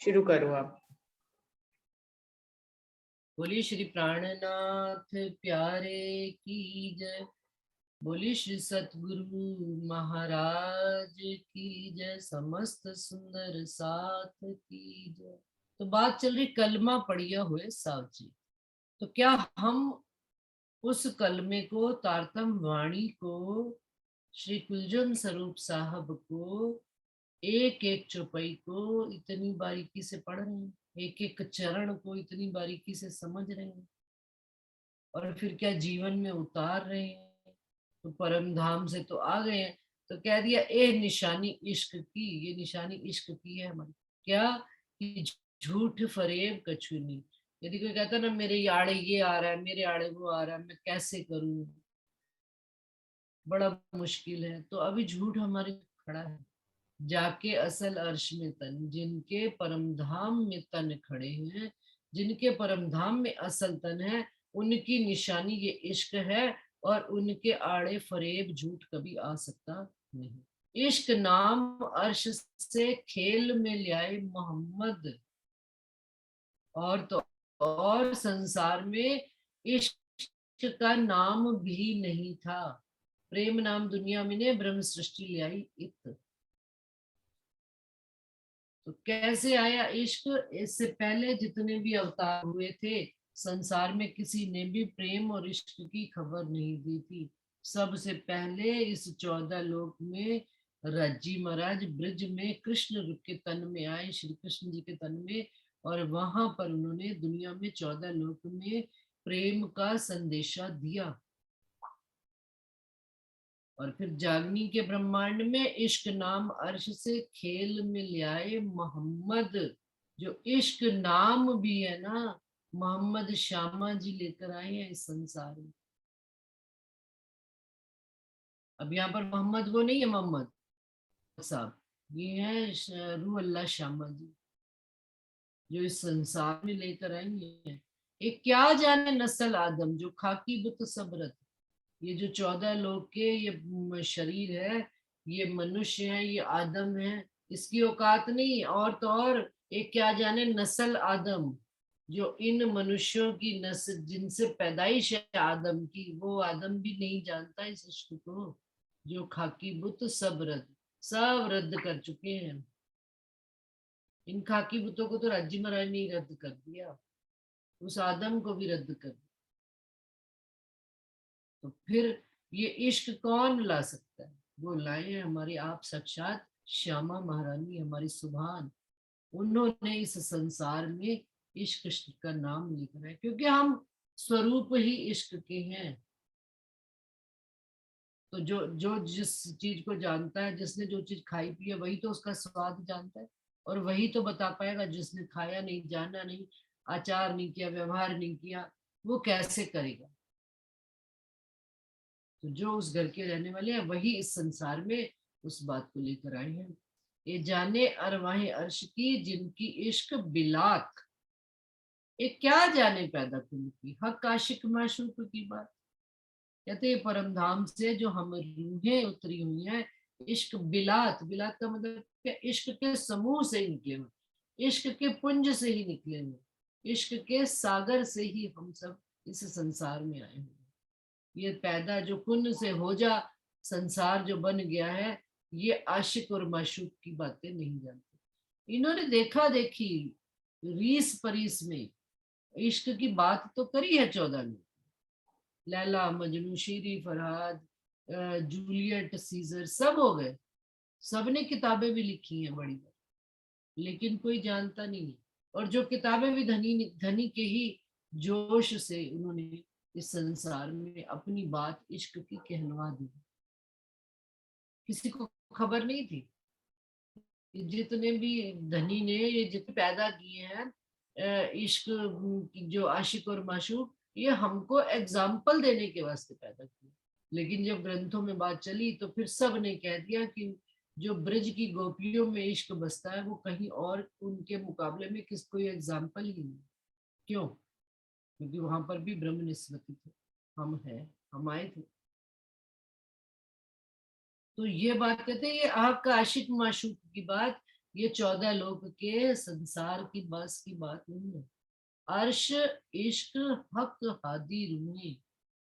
शुरू करो आप। बोली श्री प्राणनाथ प्यारे की जय। बोली श्री सतगुरु महाराज की जय। समस्त सुंदर साथ की जय। तो बात चल रही कलमा पढ़िया हुए साहब जी। तो क्या हम उस कलमे को, तारतम वाणी को, श्री कुलजन स्वरूप साहब को, एक एक चौपाई को इतनी बारीकी से पढ़ रहे हैं, एक एक चरण को इतनी बारीकी से समझ रहे हैं, और फिर क्या जीवन में उतार रहे हैं? तो परम धाम से तो आ गए हैं, तो कह दिया ए निशानी इश्क की। ये निशानी इश्क की है हमारी। क्या कि झूठ फरेब कछु नहीं। यदि कोई कहता ना मेरे आड़े ये आ रहा है, मेरे आड़े वो आ रहा है, मैं कैसे करूं, बड़ा मुश्किल है, तो अभी झूठ हमारे खड़ा है। जाके असल अर्श में तन, जिनके परम धाम में तन खड़े हैं, जिनके परम धाम में असल तन है, उनकी निशानी ये इश्क है। और उनके आड़े फरेब झूठ कभी आ सकता नहीं। इश्क नाम अर्श से खेल में लाए मोहम्मद। और तो और संसार में इश्क का नाम भी नहीं था। प्रेम नाम दुनिया में ने ब्रह्म सृष्टि ले आई इत। तो कैसे आया इश्क? इससे पहले जितने भी अवतार हुए थे, संसार में किसी ने भी प्रेम और इश्क की खबर नहीं दी थी। सबसे पहले इस 14 लोक में राजी महाराज ब्रज में कृष्ण के तन में आए, श्री कृष्ण जी के तन में। और वहां पर उन्होंने दुनिया में 14 लोक में प्रेम का संदेशा दिया। और फिर जागनी के ब्रह्मांड में इश्क नाम अर्श से खेल में ले आए मोहम्मद। जो इश्क नाम भी है ना, मोहम्मद श्यामा जी लेकर आए हैं इस संसार में। अब यहाँ पर मोहम्मद वो नहीं है मोहम्मद साहब, ये है रूह अल्लाह श्यामा जी, जो इस संसार में लेकर आई है। एक क्या जाने नस्ल आदम, जो खाकी बुत सबरत। ये जो 14 लोग के ये शरीर है, ये मनुष्य है, ये आदम है, इसकी औकात नहीं। और तो और एक क्या जाने नस्ल आदम, जो इन मनुष्यों की नस्ल, जिनसे पैदाइश है आदम की, वो आदम भी नहीं जानता इस इश्क को। जो खाकी बुत सब रद्द कर चुके हैं। इन खाकी बुतों को तो राज्य महाराज ने रद्द कर दिया, उस आदम को भी रद्द कर दिया। तो फिर ये इश्क कौन ला सकता है? वो लाए हैं हमारी आप साक्षात श्यामा महारानी, हमारी सुभान। उन्होंने इस संसार में इश्क का नाम लिखा है, क्योंकि हम स्वरूप ही इश्क के हैं। तो जो जो जिस चीज को जानता है, जिसने जो चीज खाई पी है, वही तो उसका स्वाद जानता है। और वही तो बता पाएगा। जिसने खाया नहीं, जाना नहीं, आचार नहीं किया, व्यवहार नहीं किया, वो कैसे करेगा? तो जो उस घर के रहने वाले हैं, वही इस संसार में उस बात को लेकर आए हैं। ये जाने अरवाहे अर्श की, जिनकी इश्क बिलात। ये क्या जाने पैदा कुल की, हक आशिक माशूक की बात। कहते हैं परम धाम से जो हम रूहें उतरी हुई हैं, इश्क बिलात। बिलात का मतलब क्या? इश्क के समूह से ही निकले हुए, इश्क के पुंज से ही निकले हुए, इश्क के सागर से ही हम सब इस संसार में आए हुए। ये पैदा जो पुण्य से हो जा, संसार जो बन गया है, ये आशिक और माशूक की बातें नहीं जानते। इन्होंने देखा देखी, रीस परीस में इश्क की बात तो करी है 14 ने। लैला मजनू, शीरी फरहाद, जूलियट, सीजर, सब हो गए। सबने किताबें भी लिखी हैं बड़ी बड़ी, लेकिन कोई जानता नहीं है। और जो किताबें भी धनी धनी के ही जोश से उन्होंने इस संसार में अपनी बात इश्क की कहलवा दी। किसी को खबर नहीं थी। जितने भी धनी ने ये जितने पैदा किए हैं इश्क की, जो आशिक और माशूक, ये हमको एग्जाम्पल देने के वास्ते पैदा किए। लेकिन जब ग्रंथों में बात चली, तो फिर सब ने कह दिया कि जो ब्रज की गोपियों में इश्क बसता है, वो कहीं और उनके मुकाबले में किस कोई एग्जाम्पल ही नहीं। क्यों? क्योंकि वहां पर भी ब्रह्म निस्वती थे, हम है, हम आए थे। तो ये बात कहते हैं, ये आग का आशिक माशूक की बात, ये 14 लोक के संसार की बस की बात नहीं है। अर्श इश्क हक हादी रूहे,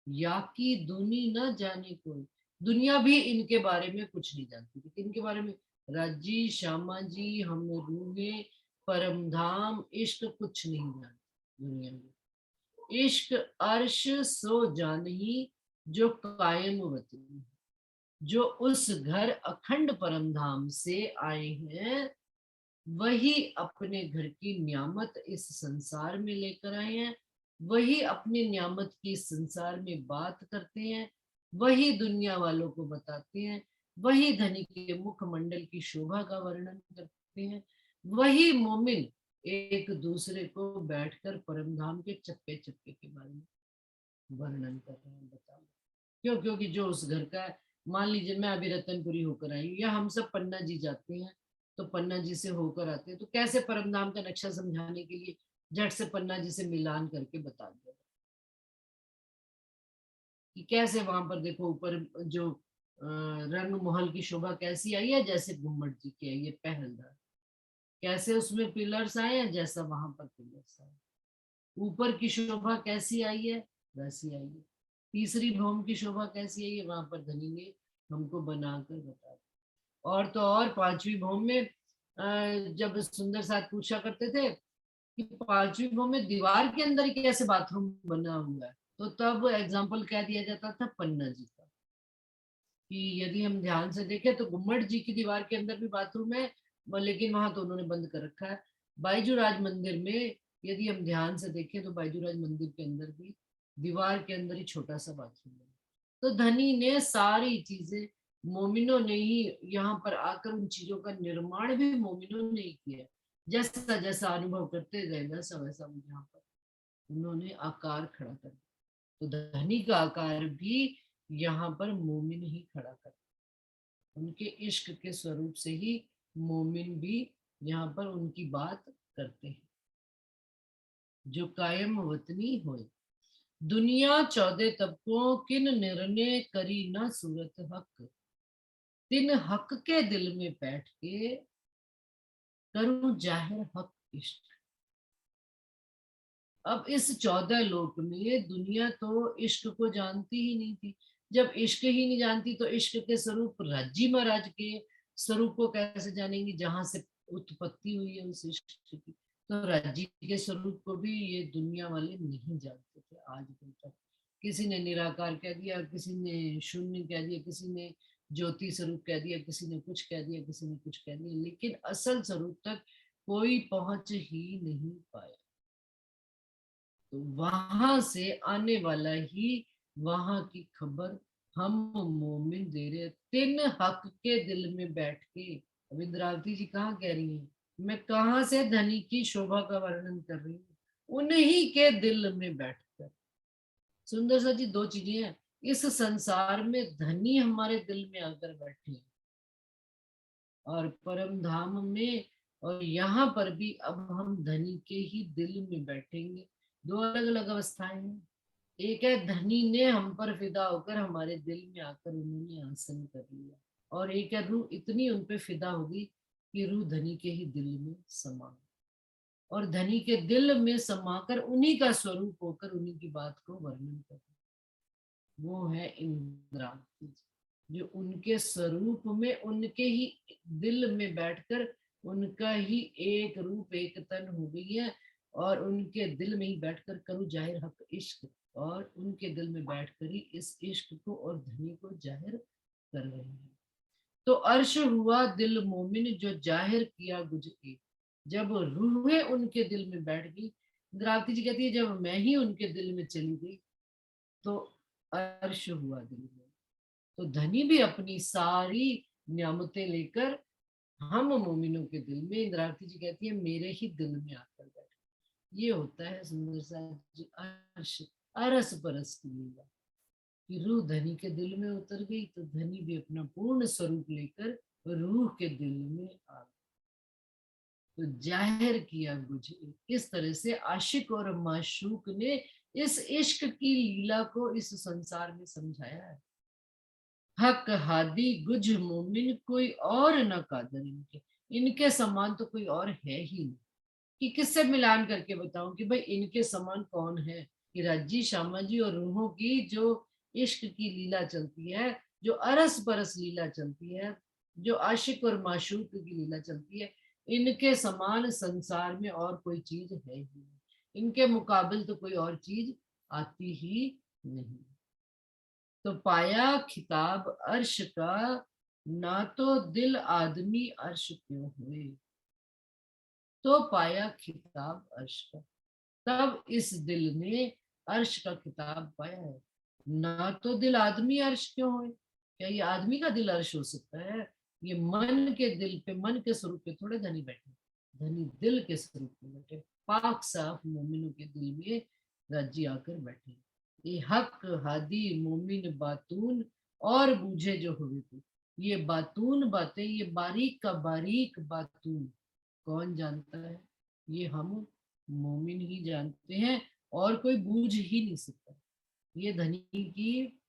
या की दुनी न जाने कोई। दुनिया भी इनके बारे में कुछ नहीं जानती थी। इनके बारे में राजी, श्यामा जी, हम रूहे, परम धाम, इश्क कुछ नहीं जानती दुनिया में। इश्क अर्श सो जानही, जो कायम वतनी, जो उस घर अखंड परम धाम से आए हैं, वही अपने घर की नियामत इस संसार में लेकर आए हैं, वही अपनी नियामत की इस संसार में बात करते हैं, वही दुनिया वालों को बताते हैं, वही धनी के मुखमंडल की शोभा का वर्णन करते हैं, वही मोमिन एक दूसरे को बैठकर परम धाम के चप्पे चप्पे के बारे में वर्णन कर रहे हैं। बताओ क्यों? क्योंकि जो उस घर का है, मान लीजिए मैं अभी रतनपुरी होकर आई हूँ, या हम सब पन्ना जी जाते हैं, तो पन्ना जी से होकर आते हैं, तो कैसे परमधाम का नक्शा समझाने के लिए झट से पन्ना जी से मिलान करके बता दिया कि कैसे वहां पर देखो ऊपर जो रंग महल की शोभा कैसी आई है, जैसे गुम्मट जी की आई है पहलदार, कैसे उसमें पिलर्स आए हैं, जैसा वहां पर पिलर्स आए, ऊपर की शोभा कैसी आई है, वैसी आई है। तीसरी भौम की शोभा कैसी आई है, वहां पर धनी ने हमको बनाकर बता दिया। और तो और पांचवी भौम में जब सुंदर साथ पूछा करते थे कि पांचवी भौम में दीवार के अंदर ही कैसे बाथरूम बना हुआ है, तो तब एग्जाम्पल क्या दिया जाता था पन्ना जी का, कि यदि हम ध्यान से देखें तो गुम्मट जी की दीवार के अंदर भी बाथरूम है, लेकिन वहां तो उन्होंने बंद कर रखा है। बाईजूराज मंदिर में यदि हम ध्यान से देखें तो बाईजूराज मंदिर के अंदर भी दीवार के अंदर ही छोटा सा बाथरूम है। तो धनी ने सारी चीजें, मोमिनों ने ही यहाँ पर आकर उन चीजों का निर्माण भी मोमिनों ने ही किया। जैसा जैसा अनुभव करते गए वैसा वैसा यहाँ पर उन्होंने आकार खड़ा कर दिया। तो धनी का आकार भी यहाँ पर मोमिन ही खड़ा कर, उनके इश्क के स्वरूप से ही मोमिन भी यहाँ पर उनकी बात करते हैं। जो कायम वतनी होए, दुनिया 14 तबकों किन निर्णय करी न सूरत हक, तिन हक के दिल में बैठ के करूं जाहिर हक इश्क। अब इस 14 लोक में दुनिया तो इश्क को जानती ही नहीं थी। जब इश्क ही नहीं जानती तो इश्क के स्वरूप राज्जी महाराज के स्वरूप को कैसे जानेंगी, जहां से उत्पत्ति हुई है उस इश्क की। तो राज्जी के स्वरूप को भी ये दुनिया वाले नहीं जानते थे आज दिन तक। किसी ने निराकार कह दिया, किसी ने शून्य कह दिया, किसी ने ज्योति स्वरूप कह दिया, किसी ने कुछ कह दिया, किसी ने कुछ कह दिया, लेकिन असल स्वरूप तक कोई पहुंच ही नहीं पाया। तो वहां से आने वाला ही वहां की खबर हम मोमिन दे रहे, तीन हक के दिल में बैठ के। अब इंद्रावती जी कहाँ कह रही हैं, मैं कहाँ से धनी की शोभा का वर्णन कर रही हूँ, उन्हीं के दिल में बैठकर। सुंदर सा जी दो चीजें हैं, इस संसार में धनी हमारे दिल में आकर बैठे हैं, और परम धाम में और यहाँ पर भी अब हम धनी के ही दिल में बैठेंगे। दो अलग अलग अवस्थाएं हैं। एक है धनी ने हम पर फिदा होकर हमारे दिल में आकर उन्होंने आसन कर लिया, और एक है रूह इतनी उन पे फिदा होगी कि रूह धनी के ही दिल में समा, और धनी के दिल में समाकर उन्हीं का स्वरूप होकर उन्हीं की बात को वर्णन कर, वो है इंद्रावती, जो उनके स्वरूप में उनके ही दिल में बैठकर उनका ही एक रूप एक तन हो गई है, और उनके दिल में ही बैठकर करूँ जाहिर हक इश्क, और उनके दिल में बैठकर ही इस इश्क को और धनी को जाहिर कर रहे हैं। तो अर्श हुआ दिल मोमिन जो जाहिर किया गुजरे, जब रूहें उनके दिल में बैठ गई। इंद्रावती जी कहती है जब मैं ही उनके दिल में चली गई तो अर्श हुआ दिल में। तो धनी भी अपनी सारी नियामतें लेकर हम मोमिनों के दिल में, इंद्रावती जी कहती है मेरे ही दिल में आकर बैठे। ये होता है सुंदर सा अर्श, अरस परस की लीला, कि रूह धनी के दिल में उतर गई तो धनी भी अपना पूर्ण स्वरूप लेकर रूह के दिल में आ गया, तो जाहिर किया मुझे। इस तरह से आशिक और माशूक ने इस इश्क की लीला को इस संसार में समझाया है। हक हादी गुज मोमिन कोई और न कादर इनके, इनके समान तो कोई और है ही नहीं, कि किससे मिलान करके बताऊं कि भाई इनके समान कौन है। कि रज्जी श्यामा जी और रूहों की जो इश्क की लीला चलती है, जो अरस परस लीला चलती है, जो आशिक और माशूक की लीला चलती है, इनके समान संसार में और कोई चीज है ही नहीं। इनके मुकाबिल तो कोई और चीज आती ही नहीं। तो पाया खिताब अर्श का, ना तो दिल आदमी अर्श क्यों हुए। तो पाया खिताब अर्श का, तब इस दिल ने अर्श का खिताब पाया है। ना तो दिल आदमी अर्श क्यों हो, क्या ये आदमी का दिल अर्श हो सकता है। ये मन के दिल पे, मन के स्वरूप पे थोड़े धनी बैठे, धनी दिल के स्वरूप पे बैठे, पाक साफ मोमिनों के दिल में राजी आकर बैठे। ये हक हादी मोमिन बातून और बूझे जो हुए थे। ये बातून बातें, ये बारीक का बारीक बातून कौन जानता है, ये हम मोमिन ही जानते हैं, और कोई बूझ ही नहीं सकता। ये धनी की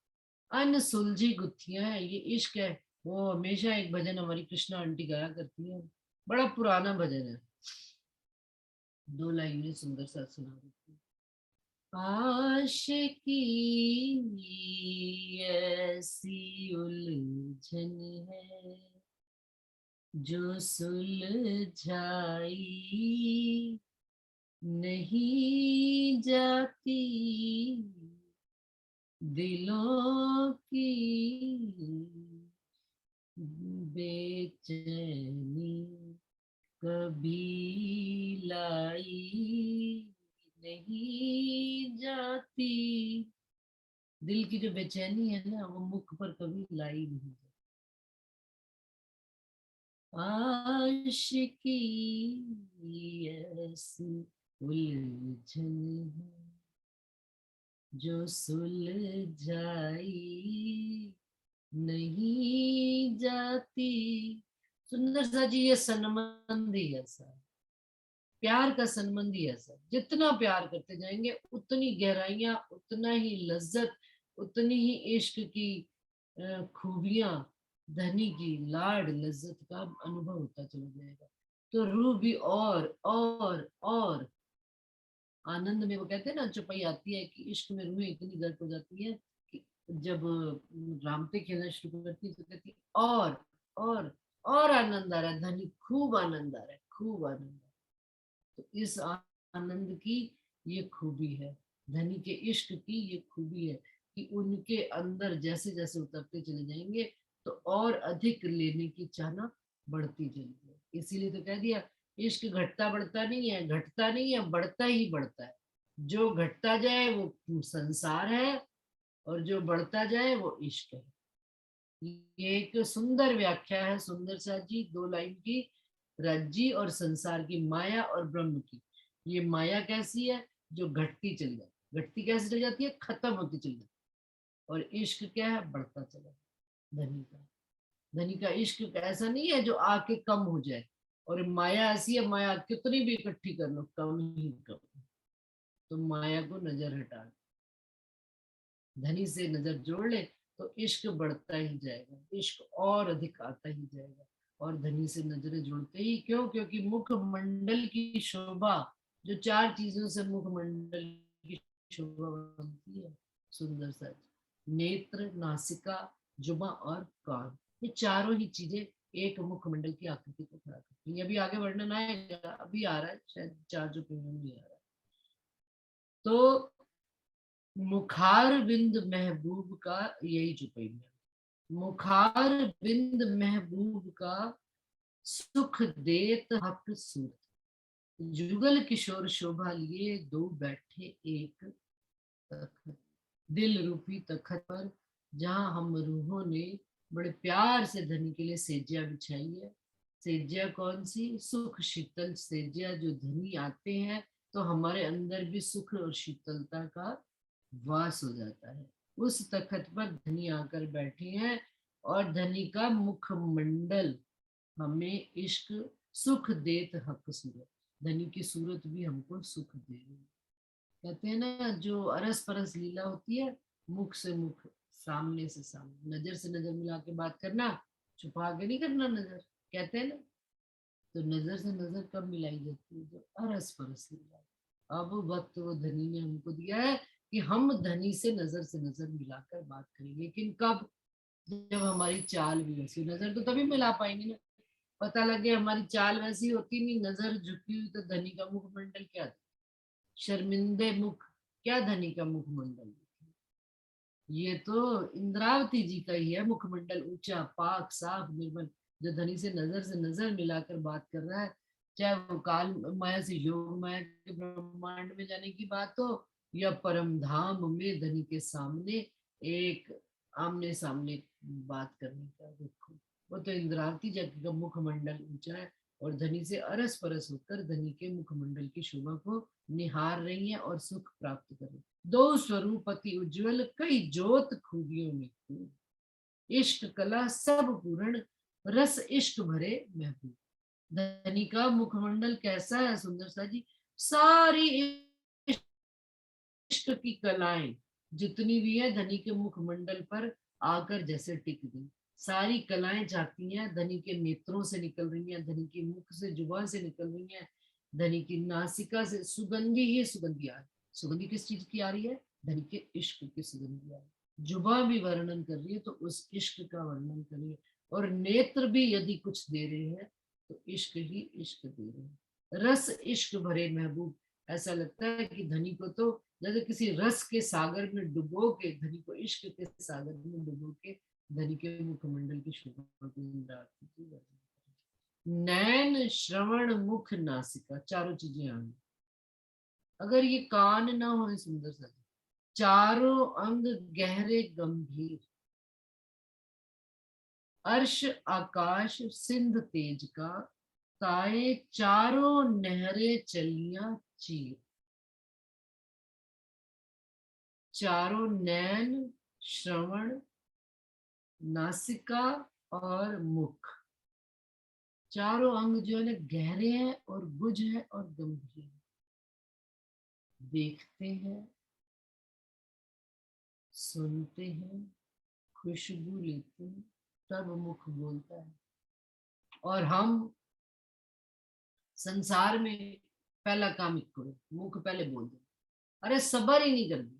अनसुलझी गुत्थियां है, ये इश्क है। वो हमेशा एक भजन हमारी कृष्णा आंटी गाया करती है, बड़ा पुराना भजन है, दो लाइनें सुंदर सा सुना देती हूँ। आशिकी ऐसी उलझन है, जो सुलझाई नहीं जाती, दिलों की बेचैनी कभी लाई नहीं जाती। दिल की जो बेचैनी है ना, वो मुख पर कभी लाई नहीं जाती। आशिकी ऐसी उलझन है, जो सुलझाई नहीं जाती। सुंदर सा जी, ये सनमंद ही ऐसा है, प्यार का सनमंद ही ऐसा है। जितना प्यार करते जाएंगे उतनी गहराइयां, उतना ही लज्जत, उतनी ही इश्क की खूबियां, धनी की लाड लज्जत का अनुभव होता चला जाएगा। तो रूह भी और आनंद में, वो कहते हैं ना, चौपाई आती है कि इश्क में रूहें इतनी गर्क हो जाती है कि जब रामते खेलना शुरू करती है तो कहती है और और आनंद आ रहा है, धनी खूब आनंद आ रहा है, खूब आनंद आ रहा है। तो इस आनंद की ये खूबी है, धनी के इश्क की ये खूबी है, कि उनके अंदर जैसे जैसे उतरते चले जाएंगे तो और अधिक लेने की चाहना बढ़ती चली जाए। इसीलिए तो कह दिया, इश्क घटता बढ़ता नहीं है, घटता नहीं है, बढ़ता ही बढ़ता है। जो घटता जाए वो संसार है, और जो बढ़ता जाए वो इश्क है। ये एक सुंदर व्याख्या है, सुंदर सा जी, दो लाइन की, रज्जी और संसार की, माया और ब्रह्म की। ये माया कैसी है, जो घटती चली जाती, घटती कैसे चली जाती है, खत्म होती चली जाती। और इश्क क्या है, बढ़ता चला जाता। धनी का, धनी का इश्क ऐसा नहीं है जो आके कम हो जाए, और माया ऐसी है, माया कितनी भी इकट्ठी कर लो कम ही कम। तो माया को नजर हटा, धनी से नजर जोड़ ले, तो इश्क बढ़ता ही जाएगा, इश्क और अधिक आता ही जाएगा। और धनी से नजरें जुड़ते ही, क्यों, क्योंकि मुखमंडल की शोभा, जो चार चीजों से मुखमंडल की शोभा बनती है, सुंदर सा, नेत्र, नासिका, जुबा और कान, ये चारों ही चीजें एक मुखमंडल की आकृति को खड़ा करती है। अभी आगे वर्णन आएगा, अभी आ रहा है शायद चार जो पेज में आ रहा है। तो मुखार बिंद महबूब का, यही चुपई में, मुखार बिंद महबूब का, सुख देत हक सूरत, जुगल किशोर शोभा लिए, दो बैठे एक तखत। दिल रूपी तखत पर, जहाँ हम रूहों ने बड़े प्यार से धनी के लिए सेजिया बिछाई है। सेजिया कौन सी, सुख शीतल सेजिया, जो धनी आते हैं तो हमारे अंदर भी सुख और शीतलता का वास हो जाता है। उस तखत पर धनी आकर बैठे हैं, और धनी का मुखमंडल हमें इश्क सुख देत हक सूरत, धनी की सूरत भी हमको सुख दे रही है। कहते हैं ना, जो अरस परस लीला होती है, मुख से मुख, सामने से सामने, नजर से नजर मिला के बात करना, छुपा के नहीं करना नजर, कहते हैं ना। तो नजर से नजर कब मिलाई जाती है? जब अरस परस मिलाई। अब वक्त वो धनी ने हमको दिया है कि हम धनी से नजर मिलाकर बात करें, लेकिन कब? जब हमारी चाल भी वैसी, नजर तो तभी मिला पाएंगे ना। पता लगे हमारी चाल वैसी होती नहीं, नजर झुकी हुई, तो धनी का मुखमंडल क्या था? शर्मिंदे मुख, क्या धनी का मुखमंडल? ये तो इंद्रावती जी का ही है मुखमंडल, ऊंचा पाक साफ निर्मल। जो धनी से नजर मिलाकर बात कर रहा है, चाहे वो काल माया से योग माया के ब्रह्मांड में जाने की बात हो, या परम धाम में धनी के सामने एक आमने सामने बात करने का। देखो, वो तो इंद्रावती जी का मुखमंडल ऊंचा है, और धनी से अरस परस होकर धनी के मुखमंडल की शोभा को निहार रही है और सुख प्राप्त कर रही है। दो स्वरूप अति उज्ज्वल, कई जोत खूबियों में खूब, इश्क कला सब पूर्ण, रस इश्क भरे महबूब। धनी का मुखमंडल कैसा है सुंदर सा जी? सारी इश्क की कलाएं जितनी भी है धनी के मुखमंडल पर आकर जैसे टिक गई। सारी कलाएं जाती हैं, धनी के नेत्रों से निकल रही हैं, धनी के मुख से, जुबान से निकल रही हैं, धनी की नासिका से सुगंधी ही सुगंधी आ रही। सुगंधी किस चीज की आ रही है? धनी के इश्क की सुगंधी आ रही है। जुबान भी वर्णन कर रही है तो उस इश्क का वर्णन कर रही है, और नेत्र भी यदि कुछ दे रहे हैं तो इश्क ही इश्क दे रहे हैं। रस इश्क भरे महबूब। ऐसा लगता है कि धनी को तो जैसे किसी रस के सागर में डुबो के, धनी को इश्क के सागर में डुबो के धनी के मुखमंडल की शोभा को। नैन श्रवण मुख नासिका, चारों चीजें आनी। अगर ये कान ना हो सुंदर सा, चारों अंग गहरे गंभीर, अर्श आकाश सिंध तेज का, ताए चारों नहरे चलियां चीर। चारों नैन, श्रवण, नासिका और मुख, चारों अंग जो है ना गहरे हैं और बुझ है और गंभीर है। देखते हैं, सुनते हैं, खुशबू लेते हैं, तब मुख बोलता है। और हम संसार में पहला काम ही करो, मुख पहले बोल दो। अरे सबर ही नहीं कर दी,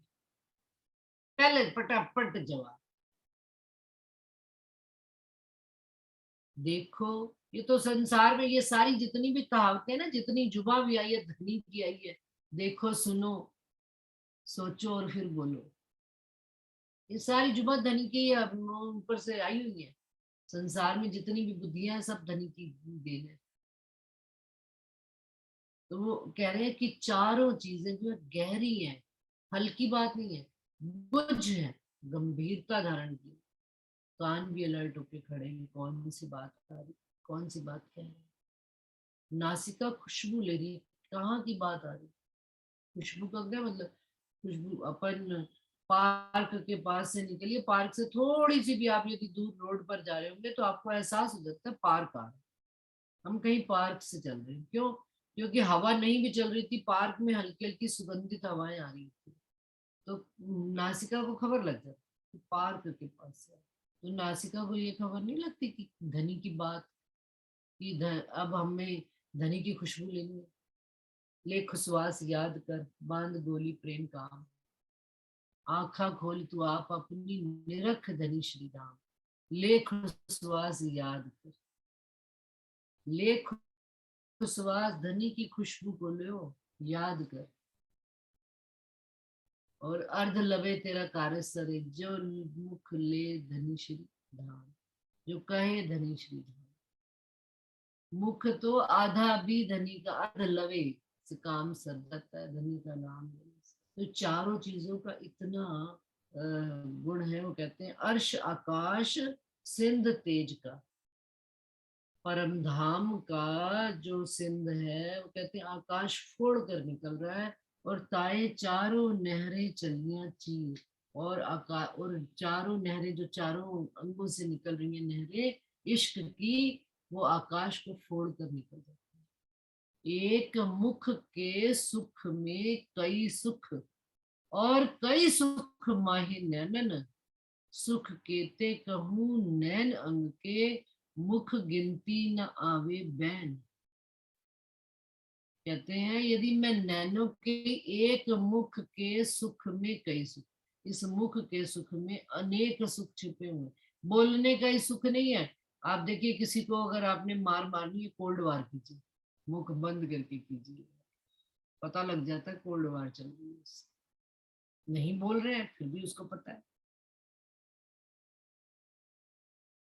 पहले फटाफट जवाब। देखो, ये तो संसार में ये सारी जितनी भी कहावतें ना, जितनी जुबा भी आई है धनी की आई है, देखो सुनो सोचो और फिर बोलो, ये सारी जुबा धनी की ऊपर से आई हुई है। संसार में जितनी भी बुद्धियां हैं सब धनी की देन है। तो वो कह रहे हैं कि चारों चीजें जो है गहरी हैं, हल्की बात नहीं है, बुझ है, गंभीरता धारण की। कान भी अलर्ट होके खड़े हैं, कौन सी बात आ रही, कौन सी बात कह रहे हैं। नासिका खुशबू ले रही है, कहाँ की बात आ रही। खुशबू का क्या मतलब? खुशबू अपन पार्क के पास से निकलिए, पार्क से थोड़ी सी भी आप यदि दूर रोड पर जा रहे होंगे तो आपको एहसास हो जाता है पार्क आ रहा है, हम कहीं पार्क से चल रहे हैं। क्यों? क्योंकि हवा नहीं भी चल रही थी, पार्क में हल्की हल्की सुगंधित हवाएं आ रही थी, तो नासिका को खबर लग जाती कि पार्क के पास से। तो नासिका को ये खबर नहीं लगती कि धनी की बात, कि अब हमें धनी की खुशबू लेनी है। ले खुशवास याद कर, बांध गोली प्रेम काम, आंखा खोल तू आप अपनी, निरख धनी श्री राम। ले खुशवास याद कर, ले खुशवास धनी की खुशबू को लो याद कर, और अर्ध लवे तेरा कार्य सरे, जो मुख ले धनी श्री धाम, जो कहे धनी श्री धाम। मुख तो आधा भी धनी का, अर्ध लवे से काम सर जाता है धनी का नाम लेने से। तो चारों चीजों का इतना गुण है। वो कहते हैं अर्श आकाश सिंध तेज का, परम धाम का जो सिंध है, वो कहते हैं आकाश फोड़ कर निकल रहा है, और ताए चारों नहरें चलियां चीर, और और चारों नहरें जो चारों अंगों से निकल रही हैं नहरें इश्क की, वो आकाश को फोड़ कर निकल जाती है। एक मुख के सुख में कई सुख, और कई सुख माहे नैनन, सुख केते कहूँ नैन अंग के, मुख गिनती न आवे बैन। कहते हैं यदि मैं नैनों के एक मुख के सुख में कई सुख, इस मुख के सुख में अनेक सुख छिपे हुए। बोलने का ही सुख नहीं है। आप देखिए किसी को अगर आपने मार मारनी है, कोल्ड वार कीजिए, मुख बंद करके कीजिए, पता लग जाता है कोल्ड वार चल रही है। नहीं बोल रहे हैं फिर भी उसको पता है।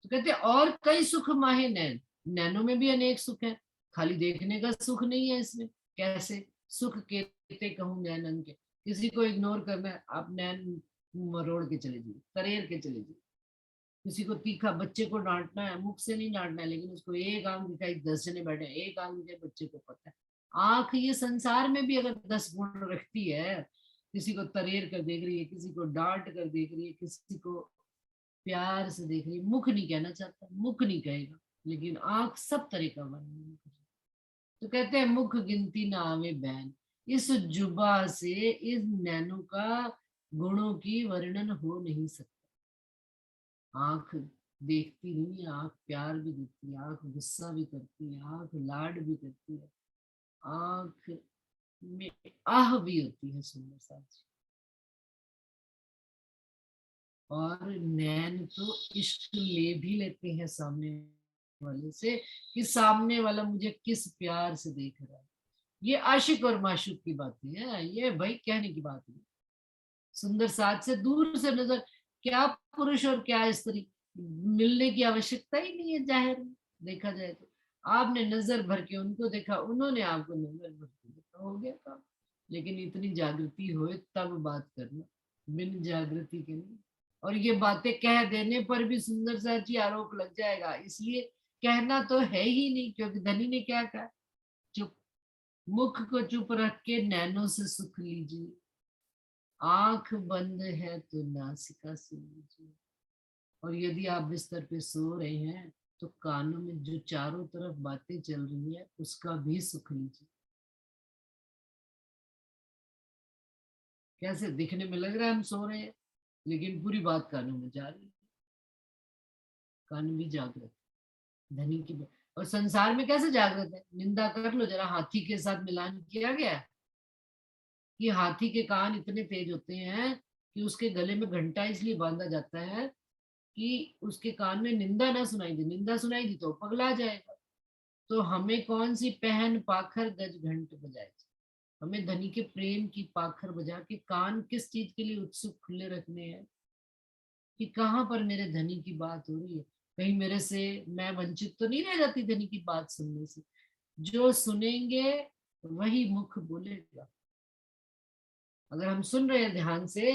तो कहते हैं और कई सुख माहे नैन, नैनों में भी अनेक सुख है, खाली देखने का सुख नहीं है इसमें। कैसे? सुख केते कहूँ नैनन के, किसी को इग्नोर करना है, आप नैन मरोड़ के चले जाइए, तरेर के चले जाइए। किसी को तीखा, बच्चे को डांटना है, मुख से नहीं डांटना है, लेकिन उसको एक आंख दिखाई, 10 जने बैठे, एक आंख दिखाई, बच्चे को पता है। आंख ये संसार में भी अगर 10 गुण रखती है, किसी को तरेर कर देख रही है, किसी को डांट कर देख रही है, किसी को प्यार से देख रही है, मुख नहीं कहना चाहता, मुख नहीं कहेगा, लेकिन आंख सब तरह का वर्णन कर। तो कहते हैं मुख गिनती ना आवे बैन, इस जुबा से इस नैनो का गुणों की वर्णन हो नहीं सकता। आंख देखती नहीं है, आंख प्यार भी देती है, आंख गुस्सा भी करती है, आंख लाड भी करती है, आंख में आह भी होती है सुंदर सा। और नैन तो इश्क ले भी लेते हैं सामने वाले से, कि सामने वाला मुझे किस प्यार से देख रहा है। ये आशिक और माशूक की बातें हैं, ये भाई कहने की बात नहीं। सुंदर साथ से दूर से नजर, क्या पुरुष और क्या स्त्री, मिलने की आवश्यकता ही नहीं है जाहिर में, देखा जाए तो। आपने नजर भर के उनको देखा, उन्होंने आपको नजर भर के देखा, हो गया काम। लेकिन इतनी जागृति होए तब बात करना, बिन जागृति के नहीं। और ये बातें कह देने पर भी सुंदर सा जी आरोप लग जाएगा, इसलिए कहना तो है ही नहीं, क्योंकि धनी ने क्या कहा, चुप, मुख को चुप रख के नैनों से सुख लीजिए, आंख बंद है तो नासिका सुन लीजिए। और यदि आप बिस्तर पे सो रहे हैं तो कानों में जो चारों तरफ बातें चल रही है उसका भी सुख लीजिए। कैसे दिखने में लग रहा है हम सो रहे हैं, लेकिन पूरी बात कानों में जा रही है, कान भी जागृत, धनी की बात। और संसार में कैसे जागृत है, निंदा कर लो जरा, हाथी के साथ मिलान किया गया है कि हाथी के कान इतने तेज होते हैं कि उसके गले में घंटा इसलिए बांधा जाता है कि उसके कान में निंदा ना सुनाई दे, निंदा सुनाई दी तो पगला जाएगा। तो हमें कौन सी पहन पाखर गज घंट बजाए, हमें धनी के प्रेम की पाखर बजा के कान किस चीज के लिए उत्सुक खुले रखने हैं, कि कहाँ पर मेरे धनी की बात हो रही है, कहीं मेरे से मैं वंचित तो नहीं रह जाती धनी की बात सुनने से। जो सुनेंगे वही मुख बोलेगा। अगर हम सुन रहे हैं ध्यान से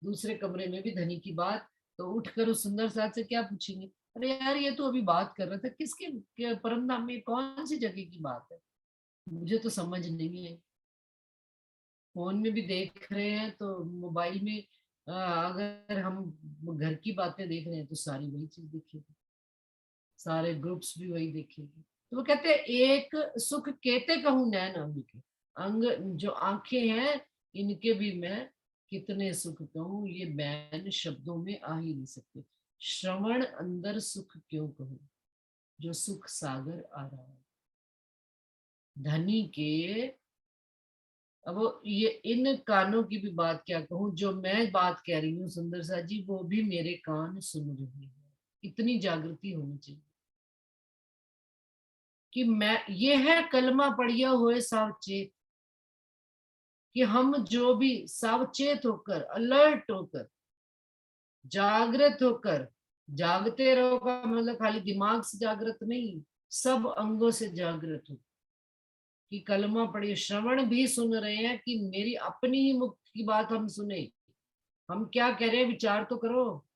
दूसरे कमरे में भी धनी की बात, तो उठकर उस सुंदर साथ से क्या पूछेंगे, अरे यार ये तो अभी बात कर रहा था, किसके परम धाम में कौन सी जगह की बात है, मुझे तो समझ नहीं है। फोन में भी देख रहे हैं तो मोबाइल में अगर हम घर की बातें देख रहे हैं तो सारी वही चीज दिखेगी, सारे ग्रुप्स भी वही देखेंगे। तो वो कहते हैं एक सुख कहते कहूँ नैन अंग के, अंग जो आंखें हैं इनके भी मैं कितने सुख कहूँ, ये बैन शब्दों में आ ही नहीं सकते। श्रवण अंदर सुख क्यों कहूँ, जो सुख सागर आ रहा है धनी के। अब ये इन कानों की भी बात क्या कहूँ, जो मैं बात कह रही हूँ सुंदर सा जी, वो भी मेरे कान सुन रहे हैं। इतनी जागृति होनी चाहिए कि मैं, ये है कलमा पढ़िया हुए सावचेत, कि हम जो भी सावचेत होकर, अलर्ट होकर, जागृत होकर, जागते रहो का मतलब खाली दिमाग से जागृत नहीं, सब अंगों से जागृत हो, कि कलमा पढ़िए, श्रवण भी सुन रहे हैं कि मेरी अपनी ही मुख की बात हम सुने, हम क्या कह रहे हैं विचार तो करो,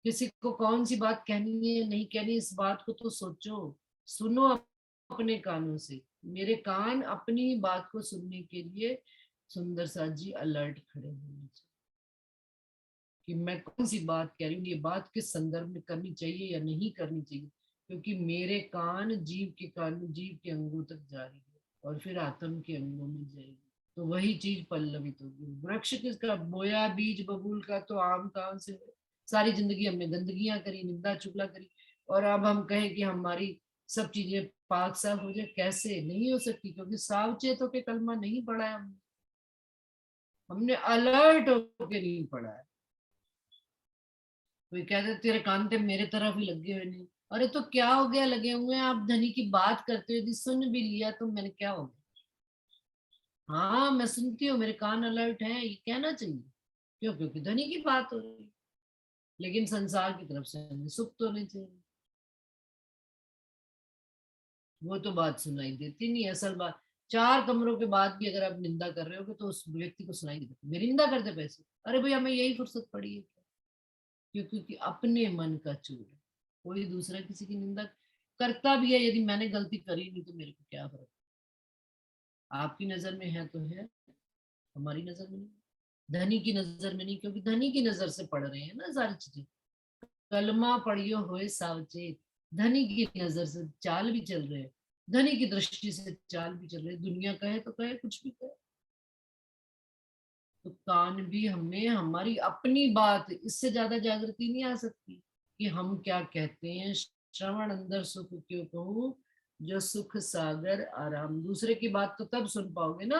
किसी को कौन सी बात कहनी है नहीं कहनी इस बात को तो सोचो, सुनो अपने कानों से। मेरे कान अपनी बात को सुनने के लिए सुंदर सा जी अलर्ट खड़े होने चाहिए, कि मैं कौन सी बात कह रही हूँ, ये बात किस संदर्भ में करनी चाहिए या नहीं करनी चाहिए, क्योंकि मेरे कान जीव के अंगों तक जा रही है और फिर आत्म के अंगों में जाएगी, तो वही चीज पल्लवित होगी। वृक्ष किसका, बोया बीज बबूल का तो आम कहाँ से हुए? सारी जिंदगी हमने गंदगियां करी, निंदा चुगला करी, और अब हम कहें कि हमारी सब चीजें पाक साफ हो जाए, कैसे? नहीं हो सकती, क्योंकि सावचेत होके कलमा नहीं पढ़ा है हमने। हमने अलर्ट होके नहीं पढ़ा है। कोई कहते तेरे कान ते मेरे तरफ ही लगे हुए नहीं। अरे तो क्या हो गया, लगे हुए हैं, आप धनी की बात करते हुए यदि सुन भी लिया तो मैंने क्या हो गया? हाँ मैं सुनती हूँ, मेरे कान अलर्ट हैं, ये कहना चाहिए। क्यों? क्योंकि धनी की बात हो रही है। लेकिन संसार की तरफ से हमें सुख तो नहीं चाहिए, वो तो बात सुनाई देती नहीं है। असल बात, चार कमरों के बाद भी अगर आप निंदा कर रहे हो तो उस व्यक्ति को सुनाई नहीं देती, मेरी निंदा करते पैसे, अरे भाई हमें यही फुर्सत पड़ी है। क्यों? क्योंकि अपने मन का चूर है। कोई दूसरा किसी की निंदा करता भी है, यदि मैंने गलती करी नहीं तो मेरे को क्या फर्क? आपकी नजर में है तो है, हमारी नजर में नहीं, धनी की नजर में नहीं, क्योंकि धनी की नजर से पढ़ रहे हैं ना सारी चीजें। कलमा पढ़ियो होए सावचेत, धनी की नजर से चाल भी चल रहे हैं, धनी की दृष्टि से चाल भी चल रहे हैं। दुनिया कहे तो कहे, कुछ भी कहे, तो कान भी हमें हमारी अपनी बात, इससे ज्यादा जागृति नहीं आ सकती कि हम क्या कहते हैं। श्रवण अंदर सुख क्यों कहूँ, जो सुख सागर आराम। दूसरे की बात तो तब सुन पाओगे ना,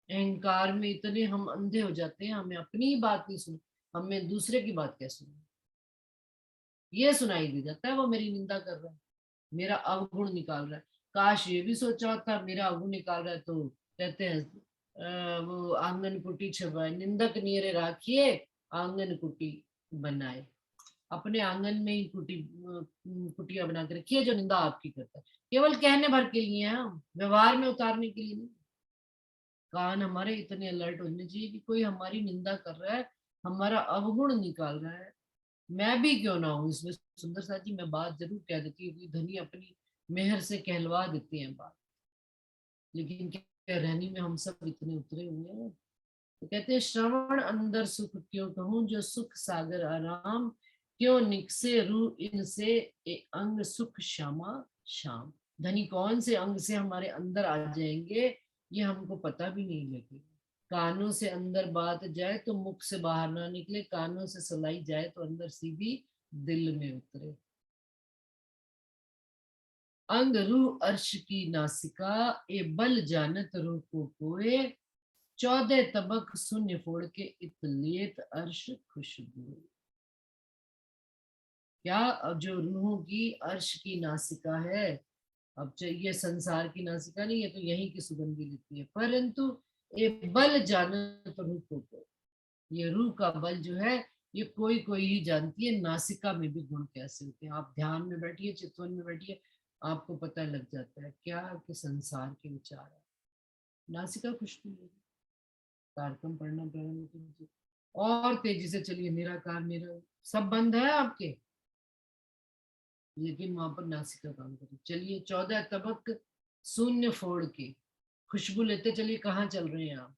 अहंकार में इतने हम अंधे हो जाते हैं, हमें अपनी ही बात नहीं सुन, हमें दूसरे की बात क्या सुनी। ये सुनाई दे जाता है वो मेरी निंदा कर रहा है, मेरा अवगुण निकाल रहा है। काश ये भी सोचा होता मेरा अवगुण निकाल रहा है तो कहते हैं वो आंगन कुटी छबाए, निंदक नियरे राखिए आंगन कुटी बनाए। अपने आंगन में ही कुटिया बना के रखिए जो निंदा आपकी करता है। केवल कहने भर के लिए हैं हम, व्यवहार में उतारने के लिए नहीं। कान हमारे इतने अलर्ट होने चाहिए कि कोई हमारी निंदा कर रहा है, हमारा अवगुण निकाल रहा है, मैं भी क्यों ना हूं इसमें। सुंदर सा जी, मैं बात जरूर कह देती हूँ कि धनी अपनी मेहर से कहलवा देते हैं बात, लेकिन क्या रहनी में हम सब इतने उतरे हुए हैं। तो कहते हैं श्रवण अंदर सुख क्यों कहूँ, जो सुख सागर आराम, क्यों निकसे रू इनसे ए अंग सुख श्यामा श्याम। धनी कौन से अंग से हमारे अंदर आ जाएंगे ये हमको पता भी नहीं लगेगा। कानों से अंदर बात जाए तो मुख से बाहर ना निकले, कानों से सुलाई जाए तो अंदर सीधी दिल में उतरे। अंग रूह अर्श की नासिका, ए बल जानत रूह को कोय, 14 तबक शून्य फोड़ के इतलेत अर्श खुशबू। क्या? अब जो रूहों की अर्श की नासिका है, अब ये संसार की नासिका नहीं है तो यहीं की सुगंधी लेती है, परंतु ये बल जानत रूह को, ये रूह का बल जो है ये कोई कोई ही जानती है नासिका में भी गुण कैसे होते हैं। आप ध्यान में बैठिए, चितवन में बैठिए, आपको पता लग जाता है क्या कि संसार के विचार है। नासिका खुशबू है। तारकम पढ़ना प्रारंभ कीजिए और तेजी से चलिए, निराकार निरा सब बंद है आपके, लेकिन वहां पर नासिका काम करिए। चलिए 14 तबक शून्य फोड़ के खुशबू लेते चलिए। कहाँ चल रहे हैं आप?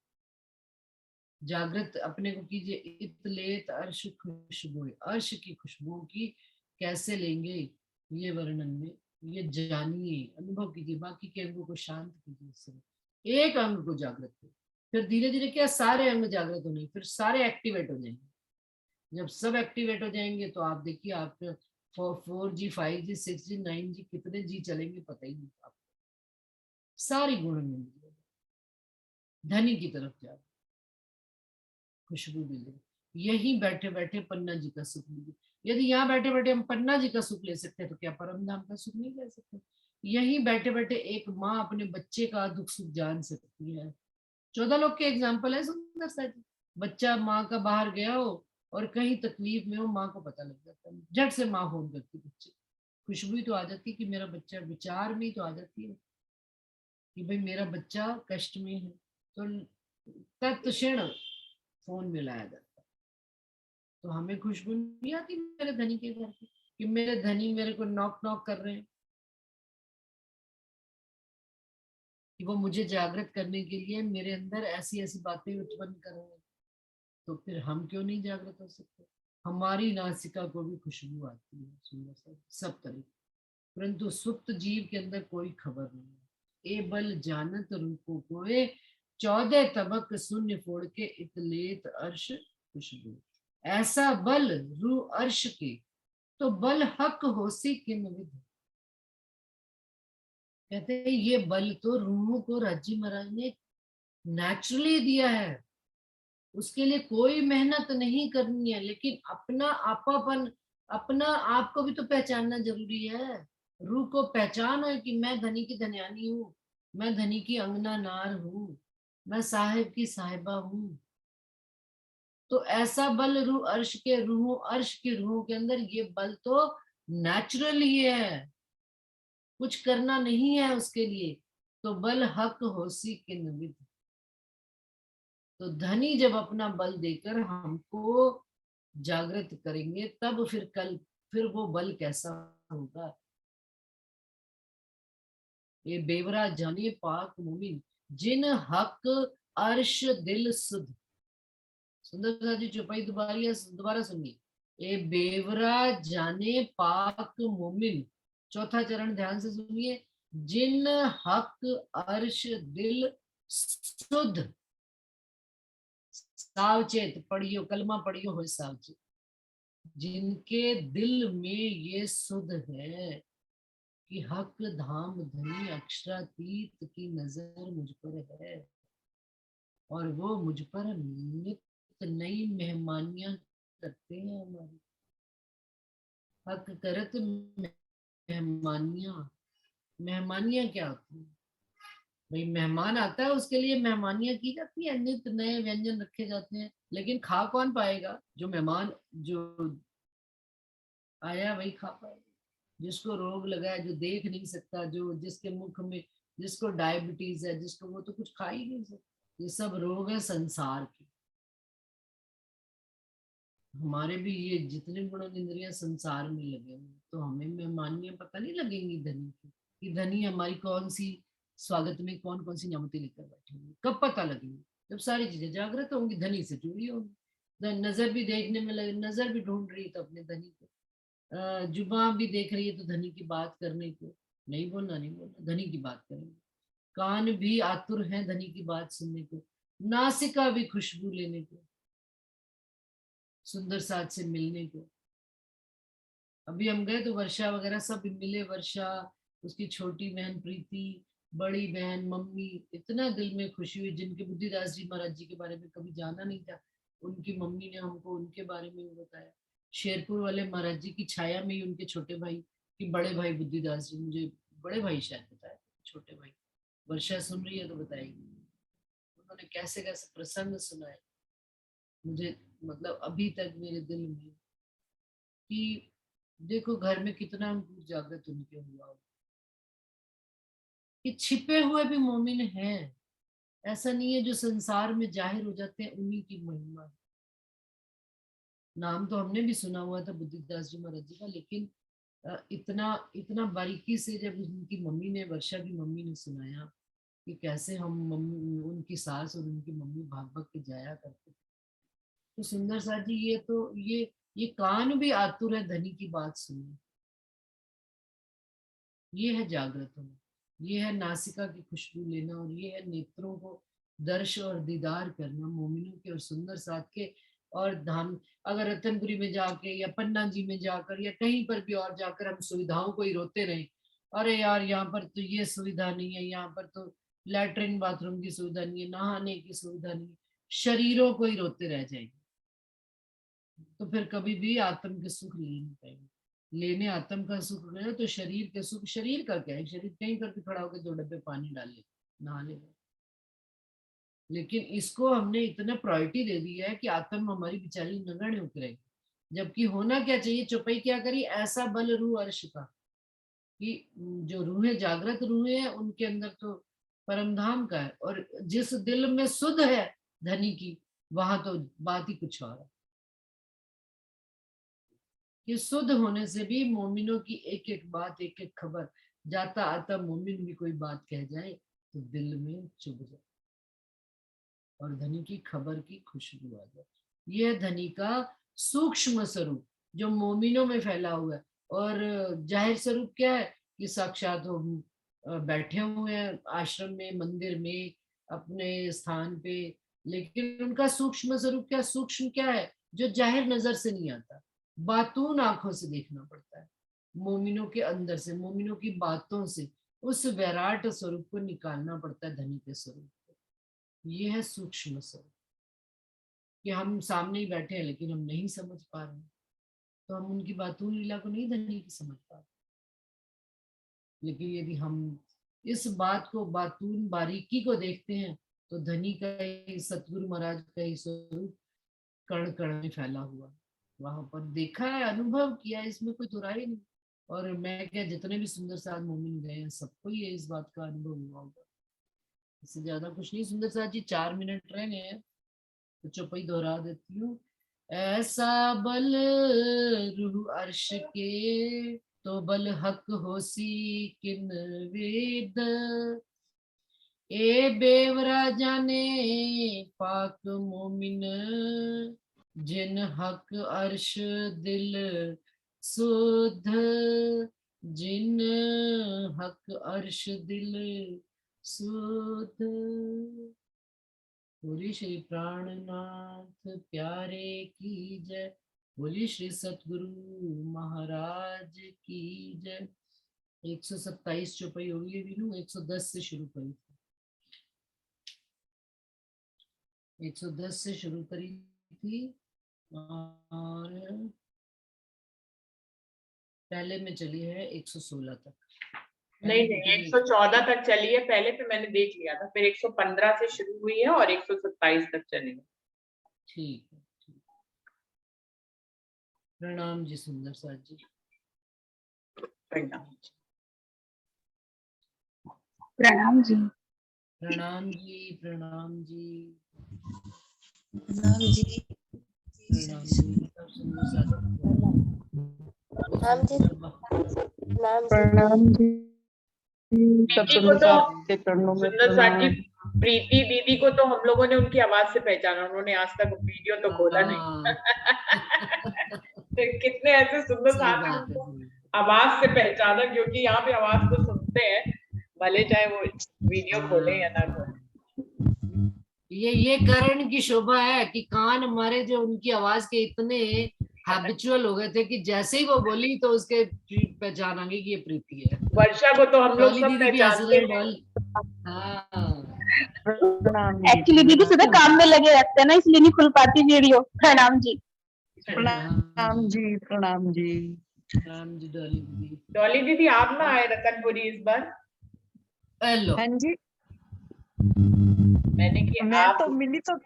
जागृत अपने को कीजिए। इतलेत अर्श खुशबू, अर्श की खुशबू की कैसे लेंगे ये वर्णन में, ये जानिए, अनुभव कीजिए। बाकी के अंगों को शांत कीजिए, इस समय एक अंग को जागृत करिए, फिर धीरे धीरे क्या सारे अंग जागृत होने, फिर सारे एक्टिवेट हो जाएंगे। जब सब एक्टिवेट हो जाएंगे तो आप देखिए, आप 4G 5G 6G 9G कितने जी चलेंगे पता ही नहीं आपको। सारी गुण मिल जाएगी, धनी की तरफ जाओ, खुशबू मिले। यही बैठे बैठे पन्ना जी का सुख लीजिए। यदि यहाँ बैठे बैठे हम पन्ना जी का सुख ले सकते हैं तो क्या परम धाम का सुख नहीं ले सकते? यही बैठे बैठे एक माँ अपने बच्चे का दुख सुख जान सकती है। 14 लोग के एग्जाम्पल है सुंदर सा जी। बच्चा माँ का बाहर गया हो और कहीं तकलीफ में हो, माँ को पता लग जाता है, झट से माँ फोन करती बच्चे, खुशबू ही तो आ जाती है कि मेरा बच्चा, विचार में ही तो आ जाती है कि भाई मेरा बच्चा कष्ट में है, तो तत्क्षण फोन में लाया जाता है। तो हमें खुशबू नहीं आती मेरे धनी के घर की कि मेरे धनी मेरे को नॉक नॉक कर रहे हैं, कि वो मुझे जागृत करने के लिए मेरे अंदर ऐसी ऐसी बातें उत्पन्न कर रहे हैं। तो फिर हम क्यों नहीं जागृत हो सकते? हमारी नासिका को भी खुशबू आती है सुंदर सा सब तरह, परंतु सुप्त जीव के अंदर कोई खबर नहीं है। ए बल जानत रूपों कोए, 14 तबक शून्य फोड़ के इतलेत अर्श खुशबू। ऐसा बल रू अर्श के, तो बल हक होसी किन विध। कहते हैं ये बल तो रूहों को राजी महाराज ने नेचुरली दिया है, उसके लिए कोई मेहनत नहीं करनी है, लेकिन अपना आपा अपना आप को भी तो पहचानना जरूरी है। रूह को पहचान है कि मैं धनी की धन्यानी हूँ, मैं धनी की अंगना नार हूँ, मैं साहिब की साहिबा हूँ। तो ऐसा बल रूह अर्श के रूहों, अर्श की रूहों के अंदर ये बल तो नेचुरल ही है, कुछ करना नहीं है उसके लिए। तो बल हक होसी के नविद। तो धनी जब अपना बल देकर हमको जागृत करेंगे, तब फिर वो बल कैसा होगा। ये बेवरा जाने पाक मोमिन, जिन हक अर्श दिल सुध। सुंदर सा जी चौपाई दोबारा सुनिए। ये बेवरा जाने पाक मोमिन, चौथा चरण ध्यान से सुनिए। जिन हक अर्श दिल सुध, सावचेत पढ़ियो, कलमा पढ़ियो हो सावचेत। जिनके दिल में ये सुध है कि हक धाम धनी अक्षरातीत की नजर मुझ पर है, और वो मुझ पर नित नई मेहमानियां करते हैं हमारी। हक करत मेहमानियां, मेहमानियां क्या होती है भाई? मेहमान आता है उसके लिए मेहमानियां की जाती है, नित नए व्यंजन रखे जाते हैं, लेकिन खा कौन पाएगा? जो मेहमान जो आया वही खा पाएगा। जिसको रोग लगा है, जो देख नहीं सकता, जो जिसके मुख में, जिसको डायबिटीज है, जिसको, वो तो कुछ खा ही नहीं सकता। ये सब रोग है संसार के। हमारे भी ये जितने गुण इंद्रियां संसार में लगे हुए, तो हमें मेहमानियां पता नहीं लगेंगी धनी की, कि धनी हमारी कौन सी स्वागत में कौन कौन सी नियामतें लेकर बैठे होंगे। कब पता लगेंगी? जब सारी चीजें जागृत होंगी, धनी से जुड़ी होंगी। नजर भी देखने में लगे, नजर भी ढूंढ रही है तो अपने धनी को, जुबान भी देख रही है तो धनी की बात करने को, नहीं बोलना नहीं बोलना, धनी की बात करेंगे। कान भी आतुर हैं धनी की बात सुनने को, नासिका भी खुशबू लेने को, सुंदर साथ से मिलने को। अभी हम गए तो वर्षा वगैरह सब मिले, वर्षा, उसकी छोटी बहन प्रीति, बड़ी बहन मम्मी, इतना दिल में खुशी हुई। जिनके बुद्धिदास जी महाराज जी के बारे में कभी जाना नहीं था, उनकी मम्मी ने हमको उनके बारे में भी बताया। शेरपुर वाले महाराज जी की छाया में ही उनके छोटे भाई कि बड़े भाई बुद्धिदास जी, मुझे बड़े भाई शायद बताया, छोटे भाई। वर्षा सुन रही है तो बताएगी उन्होंने कैसे कैसे प्रसंग सुनाए मुझे, मतलब अभी तक मेरे दिल में, कि देखो घर में कितना अंकुर जागृत उनके हुआ हो, कि छिपे हुए भी मोमिन हैं। ऐसा नहीं है जो संसार में जाहिर हो जाते हैं उन्हीं की महिमा। नाम तो हमने भी सुना हुआ था बुद्धिदास जी महाराज जी का, लेकिन इतना इतना बारीकी से जब उनकी मम्मी ने, वर्षा की मम्मी ने सुनाया कि कैसे हम मम्मी, उनकी सास और उनकी मम्मी भाग भाग के जाया करते थे, तो सुंदर सा जी ये कान भी आतुर है धनी की बात सुने। ये है जागृत होना, ये है नासिका की खुशबू लेना, और ये है नेत्रों को दर्श और दीदार करना मोमिनों के और सुंदर साथ के। और धाम, अगर रतनपुरी में जाके या पन्ना जी में जाकर या कहीं पर भी और जाकर हम सुविधाओं को ही रोते रहे, अरे यार यहाँ पर तो ये सुविधा नहीं है, यहाँ पर तो लैट्रिन बाथरूम की सुविधा नहीं है, नहाने की सुविधा नहीं है, शरीरों को ही रोते रह जाएंगे, तो फिर कभी भी आत्म के सुख ले नहीं पाएंगे। लेने आत्म का सुख गए तो शरीर के सुख, शरीर का क्या है? शरीर कहीं पर भी खड़ा होकर 2 डब्बे पानी डाल ले, नहाने में। लेकिन इसको हमने इतना प्रायोरिटी दे दी है कि आत्म हमारी बेचारी नगण्य उतरेगी। जबकि होना क्या चाहिए? चौपाई क्या करी? ऐसा बल रूह अर्श का, कि जो रूहें, जागृत रूहें हैं, उनके अंदर तो परम धाम का है, और जिस दिल में सुध है धनी की, वहां तो बात ही कुछ और है। कि शुद्ध होने से भी मोमिनों की एक एक बात, एक एक खबर, जाता आता मोमिन भी कोई बात कह जाए तो दिल में चुभ जाए, और धनी की खबर की खुशबू आ जाए। यह धनी का सूक्ष्म स्वरूप जो मोमिनों में फैला हुआ है। और जाहिर स्वरूप क्या है? कि साक्षात वो बैठे हुए हैं आश्रम में, मंदिर में, अपने स्थान पे, लेकिन उनका सूक्ष्म स्वरूप क्या, सूक्ष्म क्या है? जो जाहिर नजर से नहीं आता, बातून आंखों से देखना पड़ता है, मोमिनों के अंदर से, मोमिनों की बातों से, उस विराट स्वरूप को निकालना पड़ता है धनी के स्वरूप को। ये है सूक्ष्म स्वरूप, कि हम सामने ही बैठे हैं लेकिन हम नहीं समझ पा रहे हैं, तो हम उनकी बातून लीला को नहीं धनी की समझ पा रहे। लेकिन यदि हम इस बात को, बातून बारीकी को देखते हैं, तो धनी का ही, सतगुरु महाराज का ही स्वरूप कण कण में फैला हुआ, वहां पर देखा है, अनुभव किया है, इसमें कोई दुराई नहीं। और मैं क्या, जितने भी सुंदर साथ मोमिन गए हैं सबको ही इस बात का अनुभव हुआ होगा। इससे ज्यादा कुछ नहीं। सुंदर साथ जी 4 मिनट रह गए हैं तो चौपाई दोहरा देती हूँ। ऐसा बल रूह अर्श के, तो बल हक होसी किन वेद, ए बेवरा जाने पाक मोमिन, जिन हक अर्श दिल सुध, जिन हक अर्श दिल सुध। बोली श्री प्राणनाथ प्यारे की जय, बोली श्री सतगुरु महाराज की जय। 127 चौपाई होगी अभी, 110 से शुरू करी थी, 110 से शुरू करी थी, और पहले में चली है 116 तक। नहीं 114 तक चली है पहले पे, मैंने देख लिया था। फिर 115 से शुरू हुई है और 127 तक चली है। ठीक है, ठीक। प्रणाम जी सुंदर साथ जी। प्रणाम प्रणाम जी। प्रणाम जी, प्रणाम जी, प्रणाम जी। प्रणाम जी। सब सुंदर साथ प्रणाम जी। प्रणाम जी। सब प्रीति को सुंदर तो, सुंदर साथ जी, प्रीति दीदी को तो हम लोगों ने उनकी आवाज से पहचाना, उन्होंने आज तक वीडियो तो खोला नहीं। कितने ऐसे सुंदर साथ हैं उनको आवाज से पहचाना, क्योंकि यहाँ पे आवाज को सुनते हैं, भले चाहे वो वीडियो खोले या ना खोले। ये करण की शोभा है कि कान हमारे जो उनकी आवाज के इतने हैबिचुअल हो गए थे कि जैसे ही वो बोली तो उसके पहचान आ गई कि ये प्रीति है। वर्षा को तो हम लोग सब दीदी भी हंस पहचानते रहे हैं। एक्चुअली दीदी सुबह काम में लगे रहते हैं ना, इसलिए नहीं खुल पाती वीडियो। प्रणाम जी। प्रणाम जी। प्रणाम जी। प्रणाम जी डॉली दीदी। डॉली दीदी आप ना आए रतनपुरी इस बार? हेलो। हाँ जी, मैंने कि मैं आप तो मिली तो